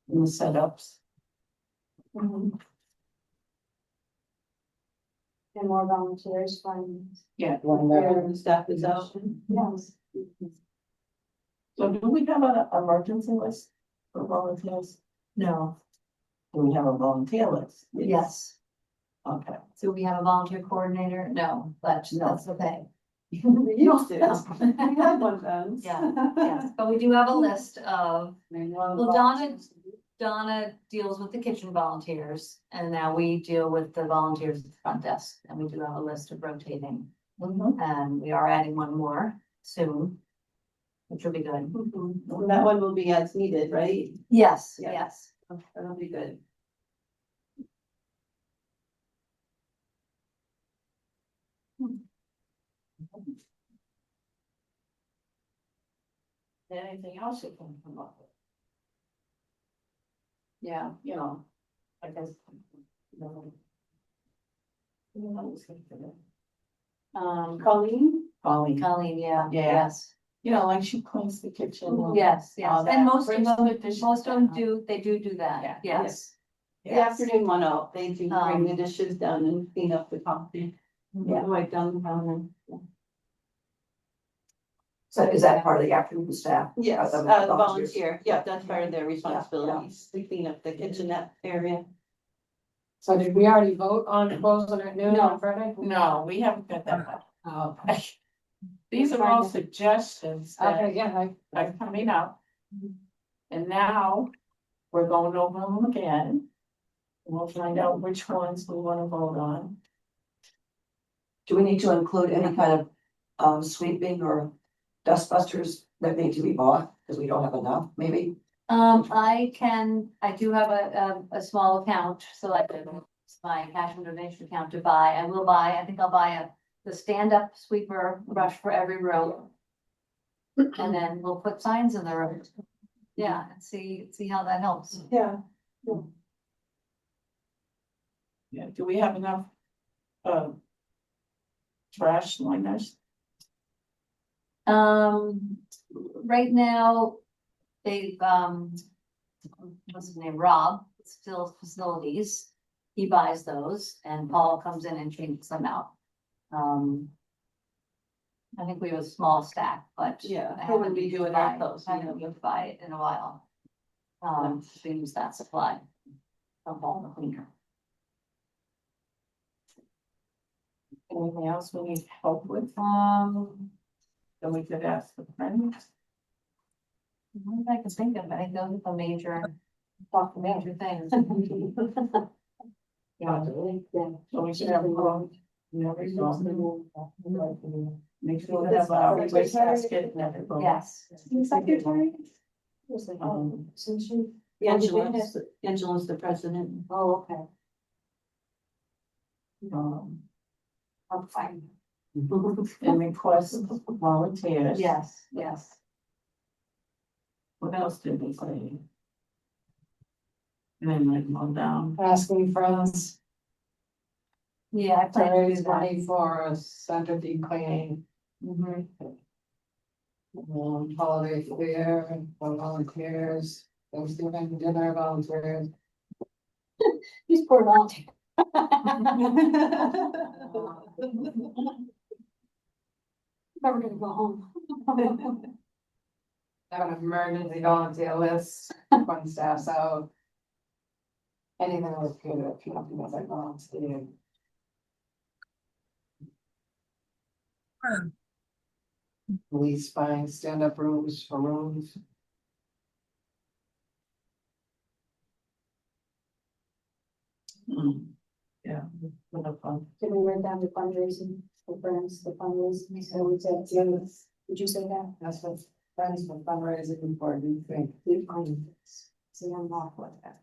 In the setups. And more volunteers fund. Yeah. Where the staff is out. Yes. So do we have an emergency list for volunteers? No. Do we have a volunteer list? Yes. Okay. So we have a volunteer coordinator? No, but that's okay. We used to. We had one then. Yeah, yes, but we do have a list of, well, Donna deals with the kitchen volunteers, and now we deal with the volunteers at the front desk, and we do have a list of rotating. And we are adding one more soon, which will be good. And that one will be as needed, right? Yes, Yeah. yes. That'll be good. Anything else you can come up with? Yeah, I guess. Colleen? Colleen, Yeah, Yeah. yes, like she cleans the kitchen. and yes, all yes, that, and most of brings them, the dishes most of them down. do, they do that, Yeah. yes. The Yes. afternoon one out, they do bring the Um, dishes down and clean up the coffee. Yeah. Wipe down the counter. So is that part of the afternoon staff? Yes, The volunteer, volunteers? yeah, that's part of their responsibilities, to clean up the kitchenette area. So did we already vote on closing at noon on Friday? No, we haven't got that. Oh, These are all suggestions okay, that yeah, are coming up. And now we're going over them again. And we'll find out which ones we want to vote on. Do we need to include any kind of sweeping or dust busters that need to be bought, because we don't have enough, maybe? I do have a small account, so I can, it's my cash and donation account to buy, I think I'll buy the stand-up sweeper brush for every room. And then we'll put signs in the room. Yeah, and see how that helps. Yeah. Yeah, do we have enough? Trash liners? Right now, they've, what's his name, Rob, Still Facilities. He buys those and Paul comes in and changes them out. I think we have a small stack, but. Yeah, I who would haven't be used doing to our buy- clothes, I haven't used to buy it in a while. We use that supply. From Paul the cleaner. Anything else we need help with? Then we could ask the friends. What I can think of, I think those are the major things. Yeah. So we should have. Yeah, resolve. Make sure we have our waste basket and everything. Yes. Secretary? Since you. Angela's the president. Oh, okay. Um, I'm fine. and request volunteers. Yes, yes. What else did we say? And then write them all down. Asking friends Yeah, I to plan to do raise that. money for a center deep cleaning, Mhm. holiday fair, for volunteers, Thanksgiving dinner volunteers. These poor volunteers. Never gonna go home. Have an emergency volunteer list when staff's out. Anything with good, if you don't think like volunteer. Police buying stand-up rooms for rooms. Yeah. what a fun. Can we write down the fundraising for friends, the fundraising, so we said, yeah, did you say that? That's what friends for fundraising for, do you think? See, I'm not with that.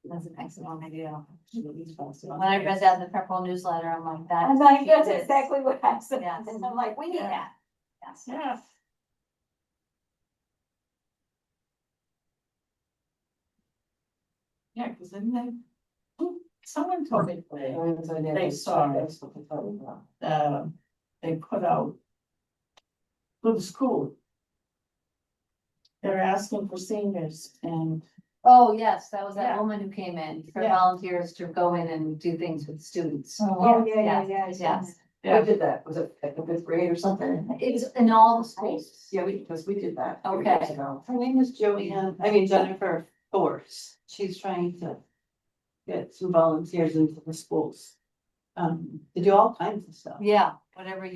That's an excellent idea. When When I read that in the Pepperell newsletter, I'm like, that. I'm like, that's is- exactly what I said, Yes. and I'm like, we need Yeah. that. Yes. Yeah. Yeah, because then someone told me they saw it. They put out for the school. They're asking for seniors and Oh, yes, that was that Yeah. woman who came in for Yeah. volunteers to go in and do things with students. Oh, yeah, Yes, yes. We did that, was it at the fifth grade or something? It's in all the schools. Yeah, because we did that. a few Okay. years ago. Her name is Jennifer Force. She's trying to get some volunteers into the schools. To do all kinds of stuff. Yeah, whatever if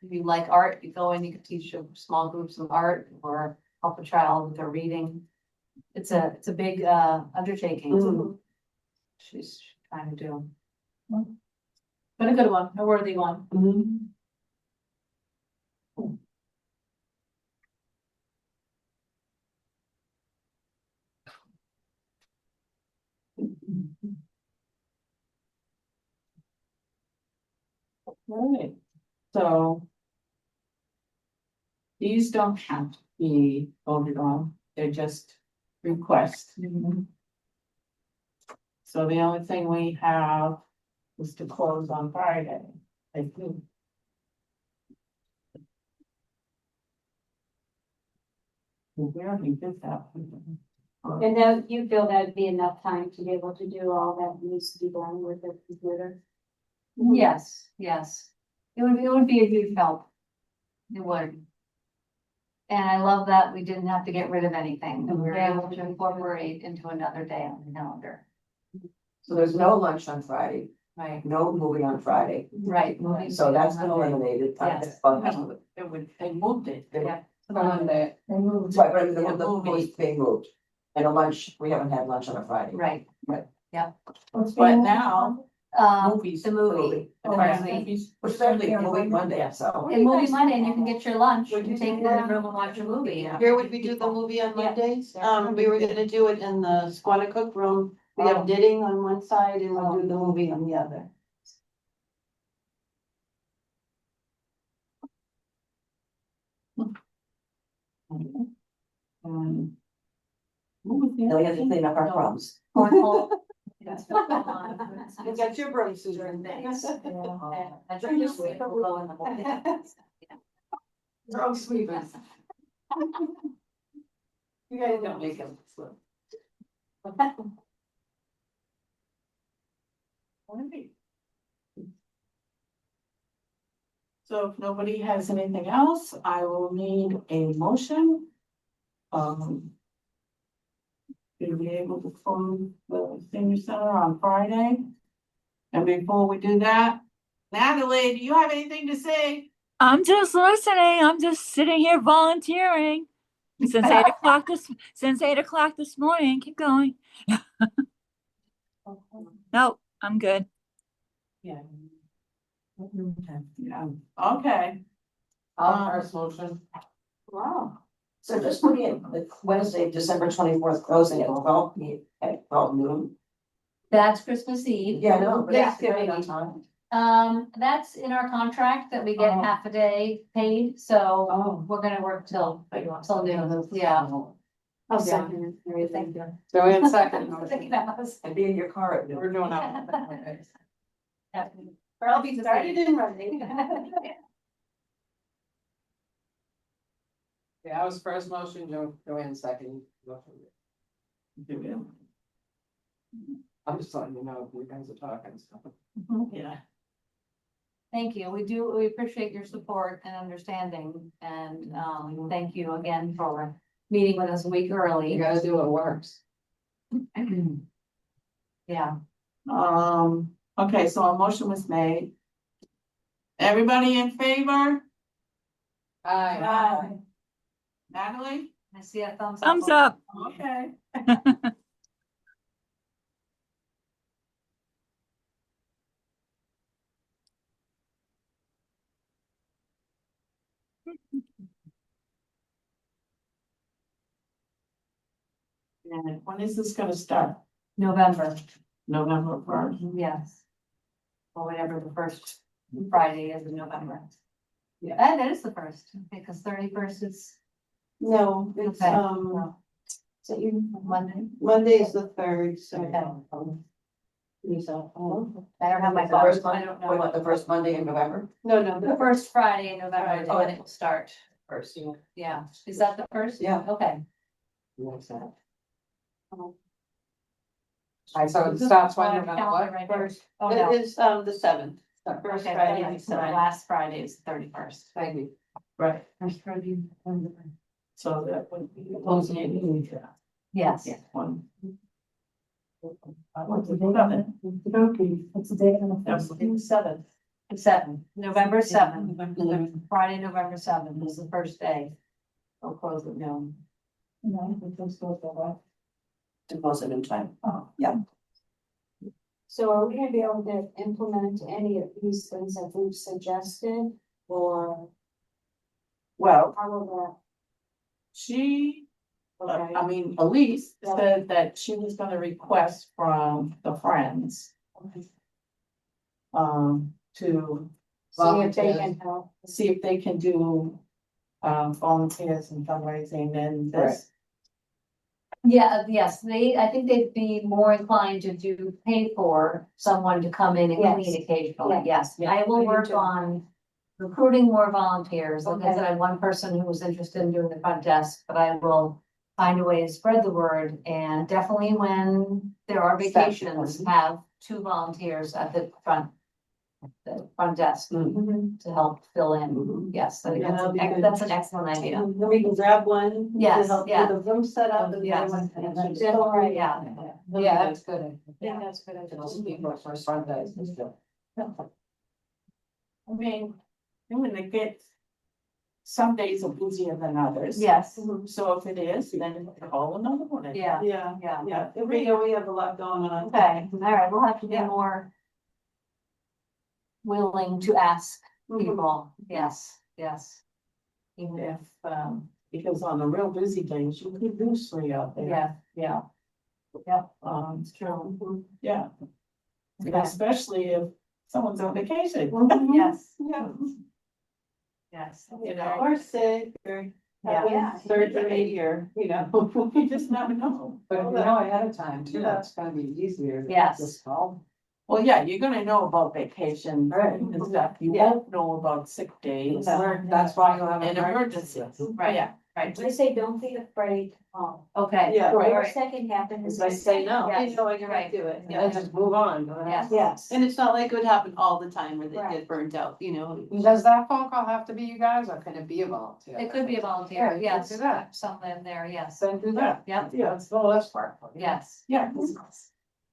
you like art, you go in, you can teach small groups of art or help a child with their reading. It's a big undertaking. Mhm. She's trying to do. But a good one, a worthy one. Mhm. Right, so. These don't have to be voted on, they're just requests. So the only thing we have is to close on Friday, I think. We already did that. And then you feel that'd be enough time to be able to do all that needs to be done with the computer? Yes, yes. It would be a huge help. It would. And I love that we didn't have to get rid of anything, that we were able to incorporate into another day on the calendar. So there's no lunch on Friday, Right, no movie on Friday, right. so that's been eliminated. Yes. They moved it. Yeah. Monday, They moved. Right, but the Yeah, movie's being moved. And a lunch, we haven't had lunch on a Friday. Right, What's But being- now, movies. the movie. movie. The Okay. movie. Movies. Which is actually movie Monday, so. And movie Monday, and you can get your lunch, you can take it in the room and watch a movie. Where would we do the movie on Mondays? We were gonna do it in the Squanicook room. We have Ditting on one side and we'll do the movie on the other. What was the Now other we have to thing? clean up our crumbs. Cornhole. You got your broom, Susan. Thanks. I drink this week, we'll go in the morning. throw sweepers. You guys don't make them slip. Alright. So if nobody has anything else, I will need a motion. To be able to close the senior center on Friday. And before we do that, Natalie, do you have anything to say? I'm just listening. I'm just sitting here volunteering since 8 o'clock this morning. Keep going. No, I'm good. Yeah. Yeah, okay. I'll first motion. Wow. So just putting it the Wednesday, December 24th, closing at 12 noon. That's Christmas Eve. Yeah, no, but Yeah. that's good enough time. That's in our contract that we get Oh. half a day paid, so Oh. we're gonna work till noon, yeah. I'll Yeah. second it, Mary, thank you. Joanne second Thinking motion. of us. And be in your car at We're noon. doing that. Or I'll be Started in running. Yeah, I was first motion, Joanne second. I'm just letting you know, if you guys are talking, so. Yeah. Thank you. We appreciate your support and understanding, and, thank you again for meeting with us a week You early. gotta do what works. Yeah. Okay, so a motion was made. Everybody in favor? Aye. Natalie? I see a thumbs up. Thumbs up. Okay. And when is this gonna start? November, November first? yes. Or whatever the first Friday is in November. Yeah, that is the first, because 31st is No, it's, Okay. So you, Monday. Monday is the third, so. Okay. I don't have my The phone, first so I Monday, don't know. what, the first Monday in November? No, The first Friday in November is when it will start. First. Yeah, is that the first? Yeah. Okay. Alright, so it starts when Oh, you're calendar what? right there. Oh, no. It is, the seventh. First Okay, Friday, yeah, the so the 7th. last Friday is the 31st. Thank you. Right, First Friday. so that would be closing it. Yes. One. What's the date on it? Okay. What's the date on the That's first? the seventh. 7, November 7th, Friday, November 7th is the first day. I'll close it down. No, we can still go back. To close it in time. Oh, so are we gonna be able to implement any of these things that we've suggested, or Well, how will she, that? Okay. I mean, Elise said that she was gonna request from the Friends. To See if they can help. see if they can do, volunteers and fundraising and this. Yeah, yes, I think they'd be more inclined to pay for someone to come in and Yes. clean occasionally, Yeah. yes. I will I do work too. on recruiting more volunteers. Like I Okay. said, I had one person who was interested in doing the front desk, but I will find a way to spread the word, and definitely when there are vacations, have 2 volunteers at the front desk to help fill in. Yes, I think Yeah, that'll be good. that's an excellent idea. Then we can grab one. Yes, To help yeah. with the room set up and Yes. then one. Definitely, yeah. Yeah, that's good. Yeah, that's good. It'll be for first Sunday. I mean, I'm gonna get. Some days are busier than others. Yes, So if it is, then call another one. yeah, Yeah, yeah. yeah, every year we have a lot going on. Okay, all right, we'll have to be more willing to ask people, yes, yes. Even if, If, because on the real busy days, you could do 3 out there. yeah, yeah. Yep, It's true. yeah, Okay. especially if someone's on vacation. Yes, Yeah, yes. You know, or sick or Yeah. having surgery or, you know. you just never know. But if you know ahead of time too, that's gonna be easier. to Yes. Just call. Well, yeah, you're gonna know about vacation Right. and stuff. You Yeah. won't know about sick days That's why you'll have and emergencies. emergencies. Right. Yeah. Right, I say, don't be afraid to call. okay. Yeah. The Right. second happens. As I say no, Yes. you know you're Right. gonna do it. And just move on. Yes. Yes. And it's not like it would happen all the time where they Right. get burnt out, you know. Does that phone call have to be you guys or can it be a volunteer? It could be a volunteer, Yeah, yes, do that. something there, yes, Then do that. yep, Yeah, that's the less part. yes. Yeah.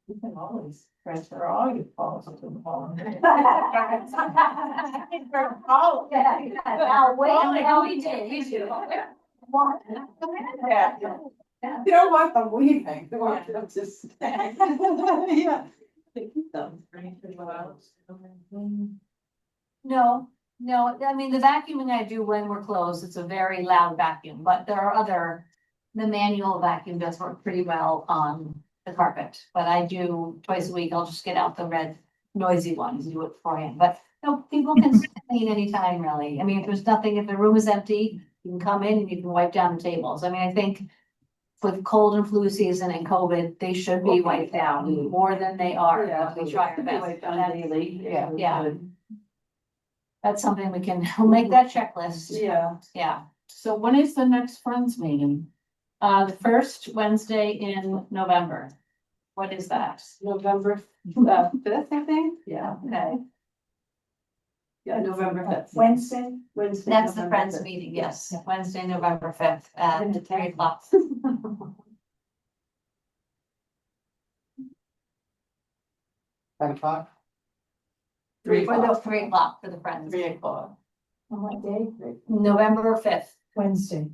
You can always transfer all your calls to the phone. Oh, yeah, now, wait, now we do. Yeah. You don't want them leaving, you want them to stay. Yeah. They keep them. No, no, I mean, the vacuuming I do when we're closed, it's a very loud vacuum, but there are the manual vacuum does work pretty well on the carpet. But I do twice a week, I'll just get out the red noisy ones and do it beforehand, but no, people can clean anytime really. I mean, if there's nothing, if the room is empty, you can come in and you can wipe down the tables. I mean, I think with cold and flu season and COVID, they should be wiped down more than they are. We try our best. Yeah. That's something we'll make that checklist. Yeah. Yeah, So when is the next Friends meeting? the first Wednesday in November. What is that? November, fifth, I think. Yeah. Okay, Yeah, November fifth. Wednesday, Wednesday. that's the November Friends 5th. meeting, yes, Wednesday, November 5th at 3 o'clock. 5 o'clock. 3 For o'clock. the 3 o'clock for the Friends. 3 o'clock. on what day? November 5th. Wednesday.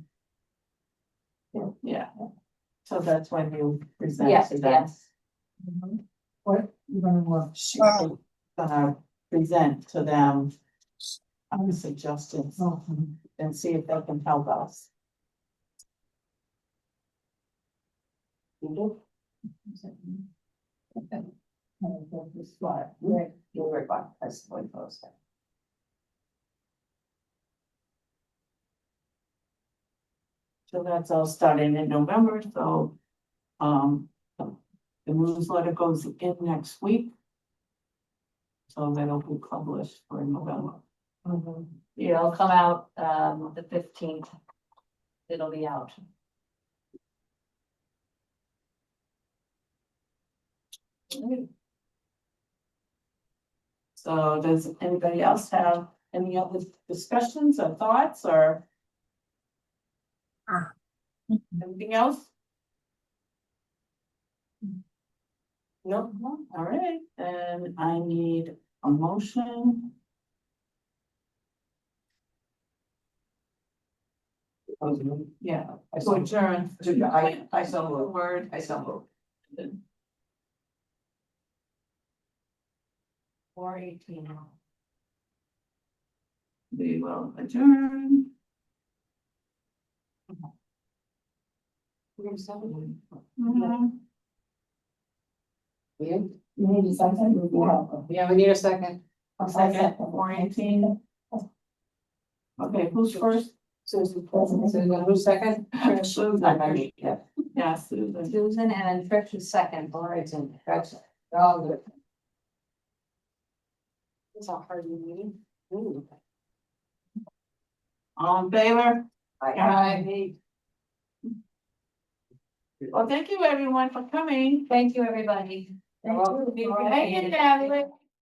Yeah. So that's when you present Yes, to them. yes. What, you gonna work? Present to them our suggestions Oh, and see if they can help us. Right, you're right back, that's the way it goes. So that's all starting in November, so, the newsletter goes in next week. So that'll be published for November. Yeah, it'll come out, the 15th. It'll be out. So does anybody else have any other discussions or thoughts or? Anything else? No, all right, then I need a motion. Yeah, to adjourn. I so moved. Word. I so moved. 4:18. We will adjourn. Mhm. You need a second? Would be helpful. Yeah, we need a second. Second, 4:18. Okay, who's first? Susan, President. Susan, who's second? Susan. Yeah. Yeah, Susan. Susan and then Trish is second. All right, then, that's all good. It's a hard meeting. All in favor? Aye. Well, thank you everyone for coming. Thank you, everybody. Thank you. Thank you, Natalie.